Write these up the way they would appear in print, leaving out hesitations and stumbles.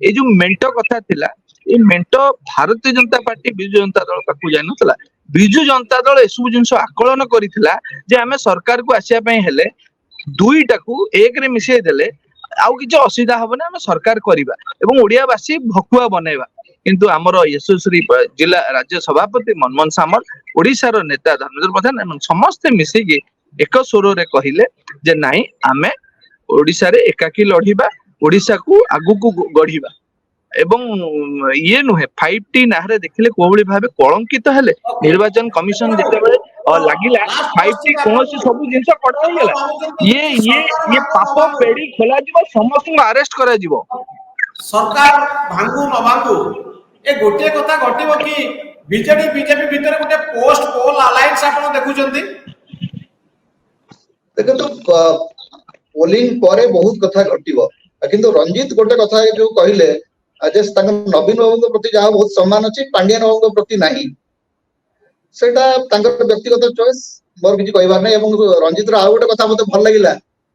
ये जो मेंटो कथा थिला ये मेंटो भारतीय जनता पार्टी विजु जनता दल पाखु जाय नथला विजु जनता दल एसबु जिनस आकलन करिथिला जे आमे सरकार को आसिया पई हेले दुईटा को एक रे मिसई देले आउ किछ असुविधा हबना आमे सरकार करिबा एवं ओडियावासी भकुआ बनेबा किंतु आमर यशस्वी जिला राज्य सभापति मनमोहन सामल ओडिशार नेता धर्मेंद्र प्रधान समस्ते मिसिकी एक स्वर रे कहिले जे नाही आमे ओडिशा रे एकाकी लढिबा ओडिशा को आगु को गढिबा एवं ये नुहे 5T नाहरे देखिले कोबळी भाबे कलंकित हेले निर्वाचन कमिशन जेतेबेले लागिला 5T कोनोसी सब जिंस कटा हो गेला ये पाप पेड़ी खोला जीवो समस्त को अरेस्ट करा जीवो सरकार भांगू न भांगू ए गोटे कथा घटिबो कि बीजेडी बीजेपी भीतर गोटे पोस्ट पोल अलायंस आपण देखुचंती देखो तो पोलिंग परे बहुत कथा घटिबो किंतु रंजीत गोटे कथा जो कहिले आज नवीन बाबू प्रति जहाँ बहुत सम्मान अच्छी पांडियान बाबू प्रति नहीं सेटा व्यक्तिगत चॉइस मोर किसी कहबार नहीं रंजीत आउ गोटे कथा मते भल लागिला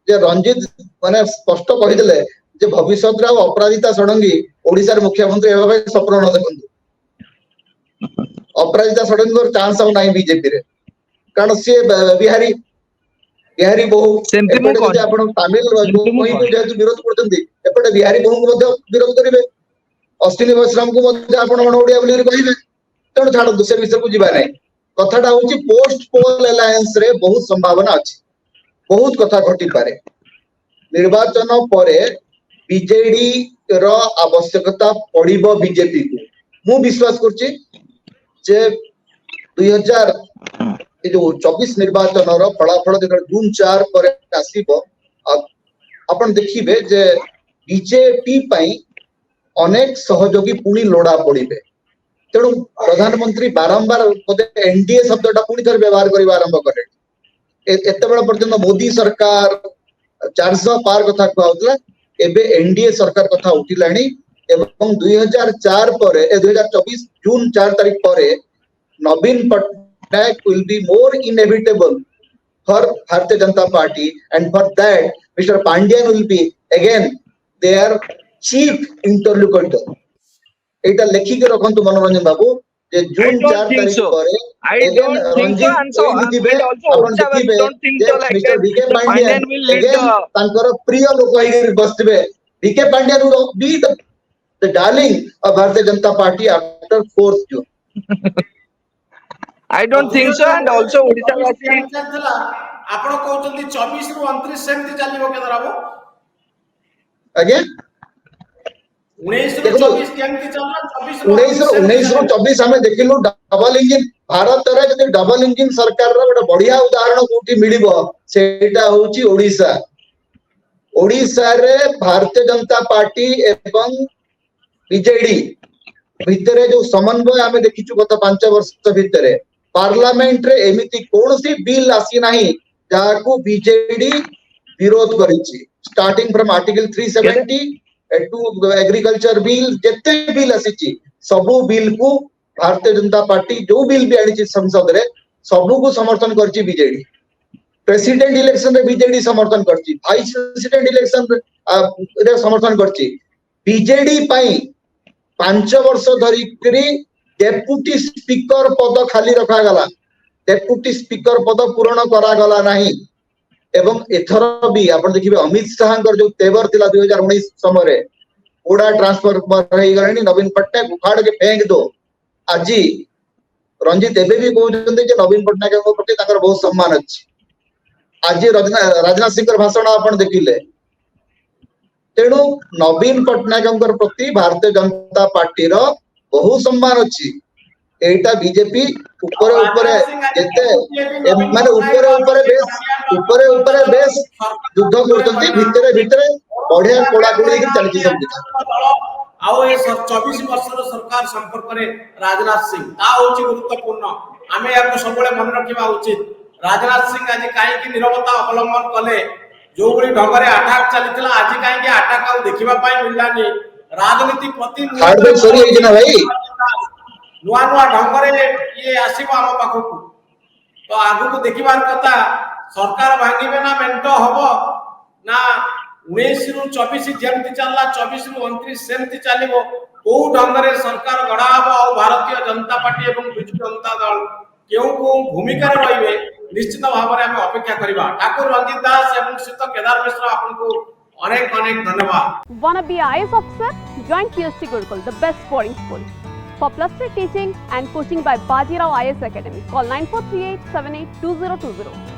जे रंजीत माने स्पष्ट कहिदेले जे भविष्य रे अपराजिता षडंगी ओडिसा रे मुख्यमंत्री हेबा पई स्वप्न न देखंतु अपराजिता षडंगी और चांस अब नहीं बीजेपी रे कारण सी बिहारी बहु एपटे आपण तमिल जेहेतु विरोध करछंती एपटे बिहारी बहु को मध्य विरोध करिवे अश्विनी वैश्राम को ओडिया बोली कहे तेणु छाड़ से विषय को जीवा नहीं कथाटा हूँ पोस्ट पोल एलायंस रे बहुत संभावना अच्छी बहुत कथा घटी पारे निर्वाचन परे बीजेडी रो आवश्यकता पड़िबो बीजेपी को मु विश्वास करछि जे 2024 निर्वाचन रो फलाफल देखा जून 4 पर आसीबो आपण देखिबे जे बीजेपी पई अनेक सहयोगी पुणी लोड़ा पड़े तेणु प्रधानमंत्री बारंबार एनडीए शब्दटा पुणी थे व्यवहार करने आरंभ करे एत पर्यंत मोदी सरकार 400 पार कथा कहला एबे एनडीए सरकार कथा उठिलानी एवं 2004 पर 2024 जून 4 तारीख पर Naveen Patnaik will be more inevitable for Bharatiya Janata Party and for that mister Pandian will be again their chief interlocutor एटा लेखि के रखंतु मनोरंजन बाबू जे जून 4 तारीख पर अगेन रंजीत दिबे आपण देखिबे मिस्टर बीके पांड्यन अगेन तांकर प्रिय लोक होई बसबे BK Pandian will be the darling of Bharatiya Janata Party after 4th June I don't think so and also Odisha वासी आपण कहउचंती 24 रु 29 सेमती चलीबो के दराबो अगेन 1924 हमें देखिलु डबल इंजन भारत रे जदि डबल इंजन सरकार रो गोटे बढ़िया उदाहरण कोठी मिलिबो सेटा होची ओडिसा ओडिसा रे भारतीय जनता पार्टी एवं बीजेडी भितरे जो समन्वय हमें देखिछु गत 5 वर्ष भितरे पार्लियामेंट रे एमिति कोनोसी बिल आसी नाही जाको बीजेडी विरोध करिछि starting from article 370 to agriculture bill जेते बिल आसी सबु बिल को भारतीय जनता पार्टी जो बिल भी आनी संसद रे सबु को समर्थन करछि बीजेडी प्रेसिडेंट इलेक्शन रे बीजेडी समर्थन करछि वाइस प्रेसिडेंट इलेक्शन रे समर्थन करछि बीजेडी पई 5 वर्ष धरि डेप्यूटी स्पीकर पद खाली रखा गला डेप्यूटी स्पीकर पद पूर्ण करा गला नाही एवं एथर भी आपण देखिबे अमित शाह जो तेवर थिला 2019 समय ओडा ट्रांसफर रही गलानी नवीन पटनायक उखाड़ के फेंक दो आज रंजीत एबे भी कहउछन्ते जे नवीन पटनायक को प्रति ताकर बहुत सम्मान अछि आज राजनाथ सिंह भाषण आपण देखिले तेणु नवीन पटनायक प्रति भारतीय जनता पार्टी रो बहुत सम्मान अछि एटा बीजेपी ऊपर ऊपर जेते माने ऊपर बेस युद्ध करतंती भितरे भितरे बढ़िया कोड़ा कोड़ी के चलती सब आउ ए 24 वर्षर सरकार संपर्क रे राजनाथ सिंह ता होची गुरुत्वपूर्ण आमे याको सबले मन रखिबा उचित राजनाथ सिंह आज काई की निरवता अवलंबन कले जो बड़ी ढंगरे अटैक चलीतला आज काई के अटैक आउ देखिबा पाई मिललानी राजनीति प्रति हार्डवेयर सॉरी है ना भाई नुआ नुआ ढंगरे ये आसीबो हम पाखु तो आगु को देखिबार कथा सरकार भांगीबे ना मेंटो हबो ना 19 ରୁ 24 ଯେମିତି ଚାଲିଲା 24 ରୁ 29 ସେମିତି ଚାଲିବ କୋଉ ଢଙ୍ଗରେ ସରକାର ଗଢା ହବ ଆଉ ଭାରତୀୟ ଜନତା ପାର୍ଟି ଏବଂ ବିଜୁ ଜନତା ଦଳ କେଉଁ ଭୂମିକାରେ ରହିବେ ନିଶ୍ଚିତ ଭାବରେ ଆମେ ଅପେକ୍ଷା କରିବା। ଠାକୁର ରଞ୍ଜିତ ଦାସ ଏବଂ ଶ୍ରୀତ କେଦାର ମିଶ୍ର ଆପଣଙ୍କୁ ଅନେକ ଅନେକ ଧନ୍ୟବାଦ। Wanna be a IAS officer? Join PST Gurukul, the best boarding school. For +3 teaching and coaching by Bajirao IAS Academy, call 9438 782020.